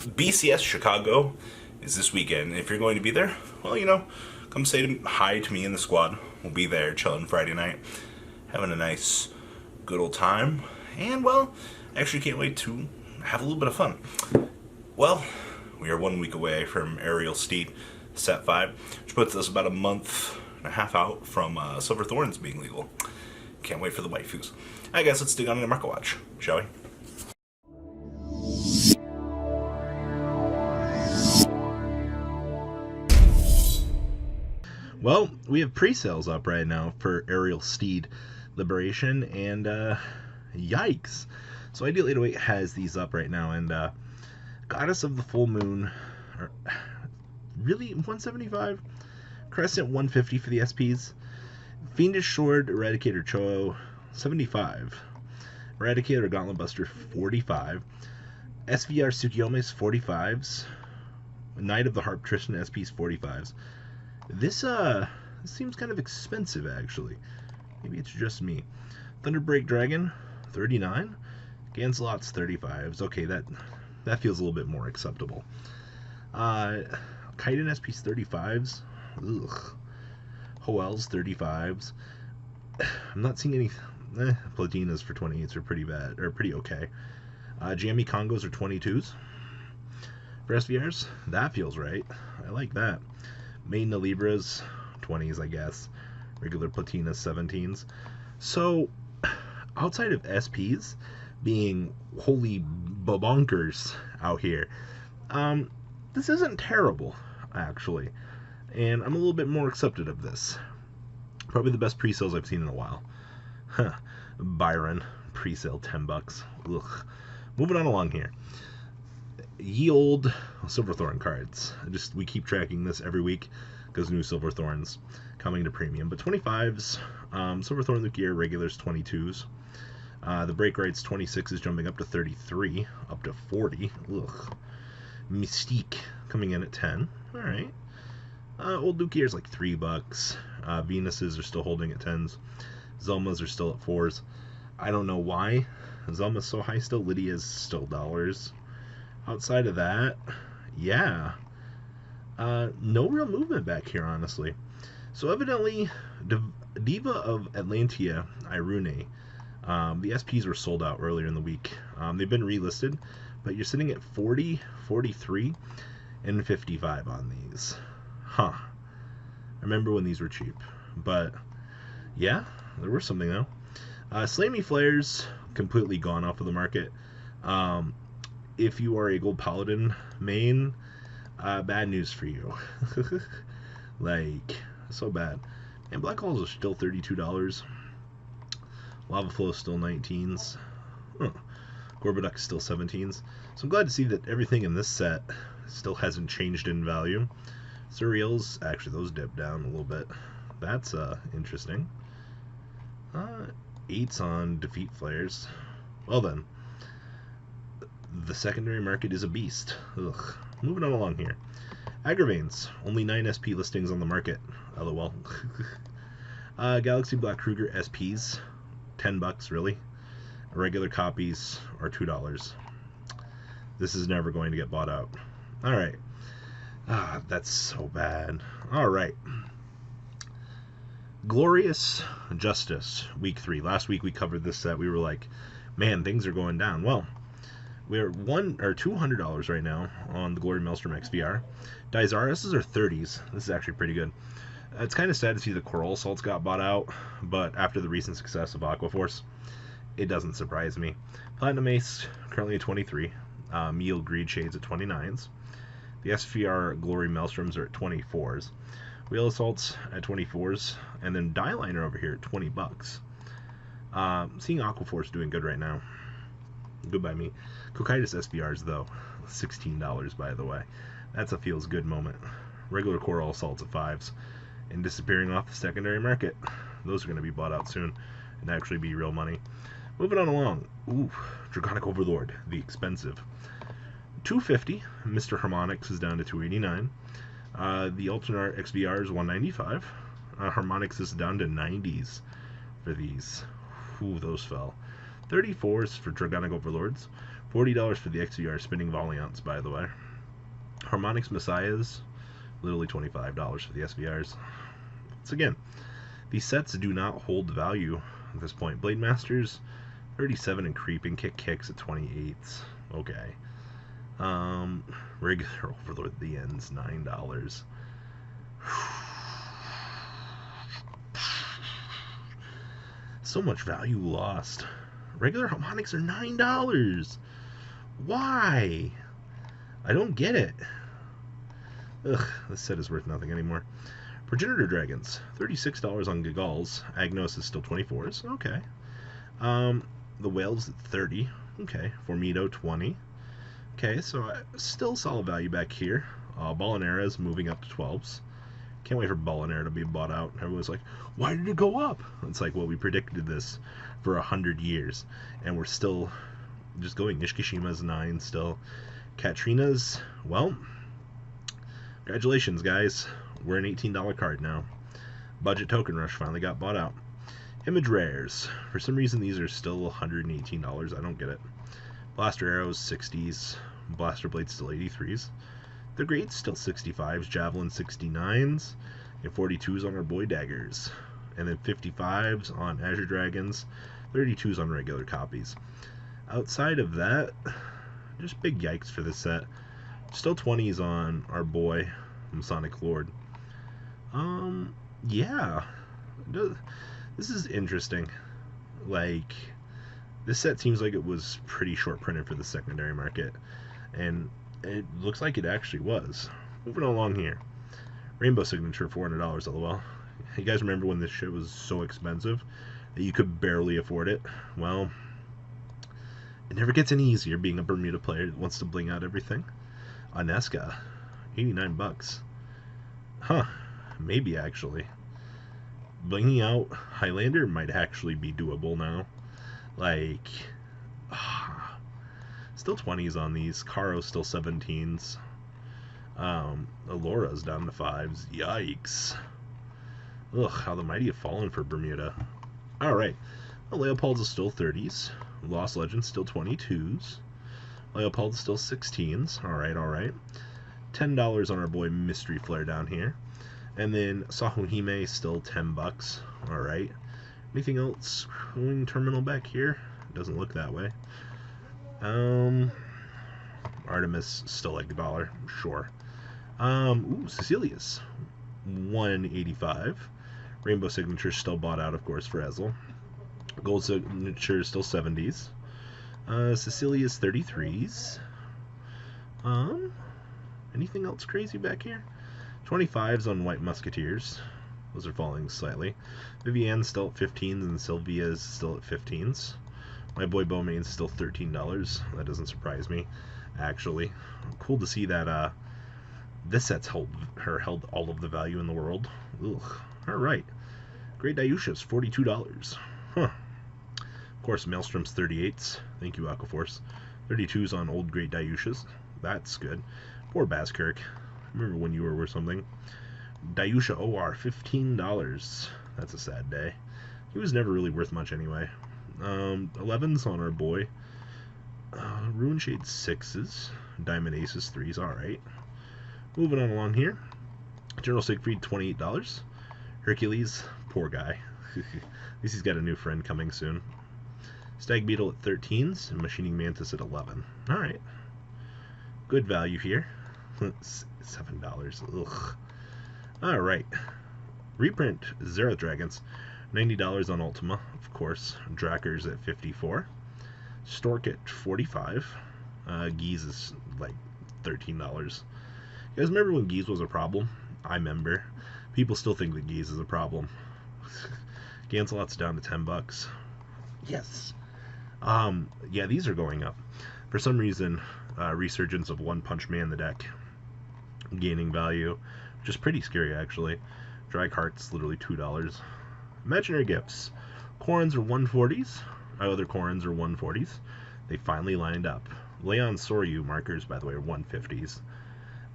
BCS Chicago is this weekend. If you're going to be there, well, come say hi to me and the squad. We'll be there chilling Friday night, having a nice, good old time. And, well, I actually can't wait to have a little bit of fun. Well, we are 1 week away from Aerial Steed Set 5, which puts us about a month and a half out from Silver Thorns being legal. Can't wait for the waifus. I guess let's dig on into Market Watch, shall we? Well, we have pre-sales up right now for Aerial Steed Liberation, and yikes. So Ideal 808 has these up right now, and Goddess of the Full Moon, really 175? Crescent 150 for the SPs. Fiendish Sword Eradicator Cho 75. Eradicator Gauntlet Buster 45. SVR Tsukiyomi's 45s. Knight of the Harp Tristan SP's 45s. This seems kind of expensive, actually. Maybe it's just me. Thunderbreak Dragon, 39. Ganselot's 35s. Okay, that feels a little bit more acceptable. Kaiden SP's 35s. Ugh. Hoel's 35s. I'm not seeing any... Platinas for 28s are pretty bad, or pretty okay. Jammy Congos are 22s. For SVRs, that feels right. I like that. Maiden of Libras, 20s, I guess. Regular Platinas, 17s. So, outside of SPs being holy bonkers out here, this isn't terrible, actually. And I'm a little bit more accepted of this. Probably the best pre-sales I've seen in a while. Huh. Byron, pre-sale, $10. Ugh. Moving on along here. Ye old Silverthorn cards. We keep tracking this every week because new Silverthorns coming to premium. But 25s, Silverthorn Luke Gear, regulars 22s. The Break Rights 26 is jumping up to 33, up to 40. Ugh. Mystique coming in at 10. All right. Old Luke Gear is like $3. Venuses are still holding at 10s. Zelmas are still at 4s. I don't know why Zelma's so high still. Lydia's still dollars. Outside of that, yeah, no real movement back here, honestly. So evidently, Diva of Atlantia, Irune, the SPs were sold out earlier in the week. They've been relisted, but you're sitting at 40, 43, and 55 on these. Huh. I remember when these were cheap, but yeah, there were something though. Slay Me Flares, completely gone off of the market. If you are a Gold Paladin main, bad news for you. Like, so bad. And Black Holes are still $32. Lava Flow is still 19s. Huh. Gorbaduck's still 17s. So I'm glad to see that everything in this set still hasn't changed in value. Surreals, actually those dipped down a little bit. That's interesting. 8s on Defeat Flares. Well then. The secondary market is a beast. Ugh. Moving on along here. Agravains. Only 9 SP listings on the market. LOL. Galaxy Black Kruger SPs. $10, really. Regular copies are $2. This is never going to get bought out. Alright. That's so bad. Alright. Glorious Justice, Week 3. Last week we covered this set. We were like, man, things are going down. Well, we're $200 right now on the Glory Maelstrom XVR. Daisaris are 30s. This is actually pretty good. It's kind of sad to see the Coral Assaults got bought out, but after the recent success of Aquaforce, it doesn't surprise me. Platinum Ace, currently at 23. Meal Greed Shades at 29s. The SVR Glory Maelstroms are at 24s. Wheel Assaults at 24s. And then Dieliner over here at $20. Seeing Aquaforce doing good right now. Good by me. Cocytus SVRs, though, $16, by the way. That's a feels good moment. Regular Coral Assaults at 5s. And disappearing off the secondary market. Those are going to be bought out soon and actually be real money. Moving on along. Ooh, Draconic Overlord, the expensive. $250. Mr. Harmonix is down to $289. The Ultinar XVR is $195. Harmonix is down to 90s for these. Ooh, those fell. 34s for Dragonic Overlords. $40 for the XVR spinning Buyouts, by the way. Harmonix Messiahs, literally $25 for the SVRs. Once again, these sets do not hold value at this point. Blade Masters, 37 and creeping. Kicks at 28s. Okay. Regular Overlord the ends, $9. So much value lost. Regular Harmonix are $9. Why? I don't get it. Ugh, this set is worth nothing anymore. Progenitor Dragons, $36 on Gagals. Agnos is still 24s. Okay. The Whales at 30. Okay. Formido, 20. Okay, so still solid value back here. Ballanera is moving up to 12s. Can't wait for Ballanera to be bought out. Everyone's like, why did it go up? It's like, well, we predicted this for 100 years, and we're still just going. Nishikishima's 9 still. Katrina's, well, congratulations, guys. We're an $18 card now. Budget Token Rush finally got bought out. Image Rares. For some reason, these are still $118. I don't get it. Blaster Arrows, 60s. Blaster Blades still 83s. The Greats still 65s. Javelin 69s. And 42s on our boy Daggers. And then 55s on Azure Dragons. 32s on regular copies. Outside of that, just big yikes for this set. Still 20s on our boy Masonic Lord. Yeah. This is interesting. Like, this set seems like it was pretty short printed for the secondary market. And it looks like it actually was. Moving along here. Rainbow Signature, $400, lol. You guys remember when this shit was so expensive that you could barely afford it? Well, it never gets any easier being a Bermuda player that wants to bling out everything. Aneska, $89. Huh, maybe actually. Blinging out Highlander might actually be doable now. Like, still 20s on these. Caro's still 17s. Alora's down to 5s. Yikes. Ugh, how the mighty have fallen for Bermuda. Alright. Well, Leopold's is still 30s. Lost Legends still 22s. Leopold's still 16s. Alright. $10 on our boy Mystery Flare down here. And then Sahuhime still $10. Alright. Anything else going terminal back here? Doesn't look that way. Artemis still like $1. Sure. Cecilia's $185. Rainbow Signature still bought out, of course, for Ezel. Gold Signature still 70s. Cecilia's 33s. Anything else crazy back here? 25s on White Musketeers. Those are falling slightly. Vivianne's still at 15s, and Sylvia's still at 15s. My boy Bowmane's still $13. That doesn't surprise me, actually. Cool to see that this set's held all of the value in the world. Ugh. Alright. Great Dayusha's $42. Huh. Of course, Maelstrom's 38s. Thank you, Aquaforce. 32s on old Great Dayushas. That's good. Poor Baskirk. Remember when you were worth something. Dayusha OR, $15. That's a sad day. He was never really worth much anyway. 11s on our boy. Ruin Shade 6s. Diamond Aces 3s. Alright. Moving on along here. General Siegfried, $28. Hercules, poor guy. At least he's got a new friend coming soon. Stag Beetle at 13s. And Machining Mantis at 11. Alright. Good value here. $7. Ugh. Alright. Reprint Zero Dragons. $90 on Ultima, of course. Drakers at 54. Stork at 45. Geese is like $13. You guys remember when Geese was a problem? I remember. People still think that Geese is a problem. Gancelot's down to $10. Yes. Yeah, these are going up. For some reason, resurgence of One Punch Man in the deck gaining value, which is pretty scary actually. Dry Cart's literally $2. Imaginary Gifts. Corins are 140s. Other Corins are 140s. They finally lined up. Leon Soryu markers, by the way, are 150s.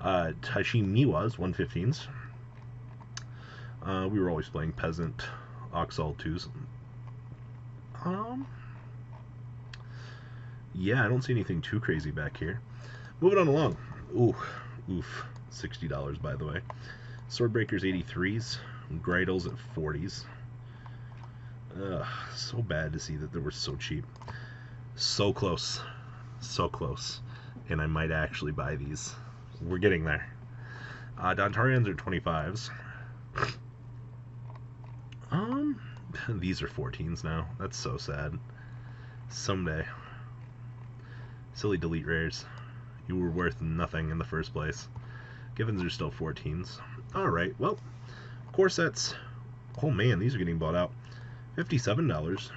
Taishi Miwa's 115s. We were always playing Peasant Oxal 2s. Yeah, I don't see anything too crazy back here. Moving on along. Ooh, oof. $60, by the way. Swordbreakers 83s. Greidels at 40s. Ugh, so bad to see that they were so cheap. So close. So close. And I might actually buy these. We're getting there. Dontarians are 25s. These are 14s now. That's so sad. Someday. Silly delete rares. You were worth nothing in the first place. Givens are still 14s. Alright, well, Corsets. Oh man, these are getting bought out. $57.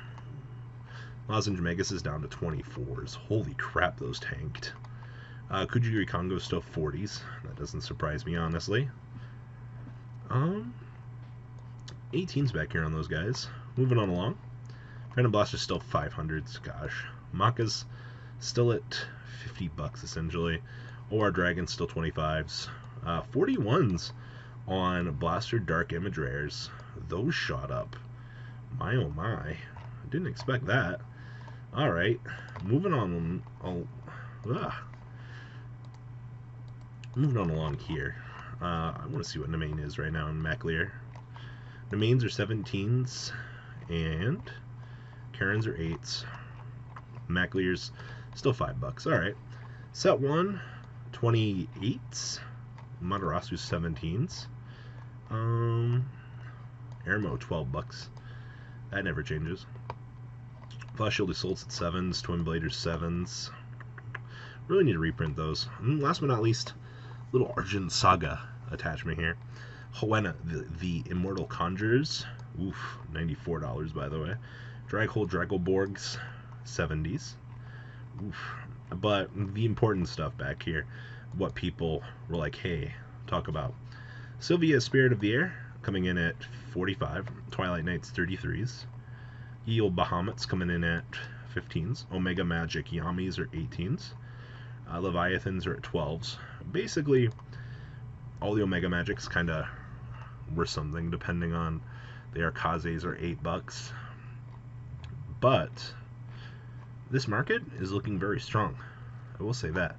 Lozenge Megas is down to 24s. Holy crap, those tanked. Kujiri Kongo still 40s. That doesn't surprise me, honestly. 18s back here on those guys. Moving on along. Random Blast is still 500s. Gosh. Maka's still at $50 essentially. OR Dragon's still 25s. 41s on Blaster Dark Image rares. Those shot up. My oh my. I didn't expect that. Alright. Moving on. Moving on along here. I want to see what Nemain is right now in MacLear. Nemains are 17s and Karens are 8s. MacLear's still $5. Alright. Set 1, 28s. Matarasu's 17s. Airmo $12. That never changes. Flash Shield Assault's at 7s. Twin Bladers 7s. Really need to reprint those. And last but not least, little Argent Saga attachment here. Hoenna, the Immortal Conjurers. Oof, $94 by the way. Draghole Dragoborgs, 70s. Oof. But the important stuff back here, what people were like, hey, talk about. Sylvia, Spirit of the Air, coming in at 45. Twilight Knights, 33s. Eel Bahamut's coming in at 15s. Omega Magic Yamis are 18s. Leviathans are at 12s. Basically, all the Omega Magics kind of were something, depending on the Arcazes are $8. But this market is looking very strong. I will say that.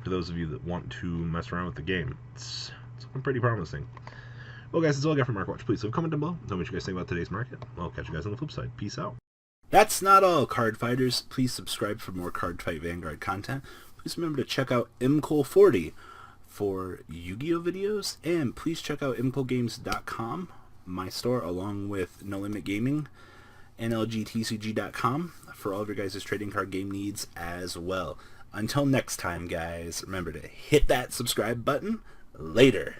For those of you that want to mess around with the game, it's looking pretty promising. Well, guys, that's all I got for Market Watch. Please leave a comment down below. Tell me what you guys think about today's market. I'll catch you guys on the flip side. Peace out. That's not all, card fighters. Please subscribe for more Cardfight Vanguard content. Please remember to check out MCole40 for Yu-Gi-Oh videos, and please check out MColeGames.com, my store, along with No Limit Gaming, NLGTCG.com for all of your guys' trading card game needs as well. Until next time, guys, remember to hit that subscribe button. Later.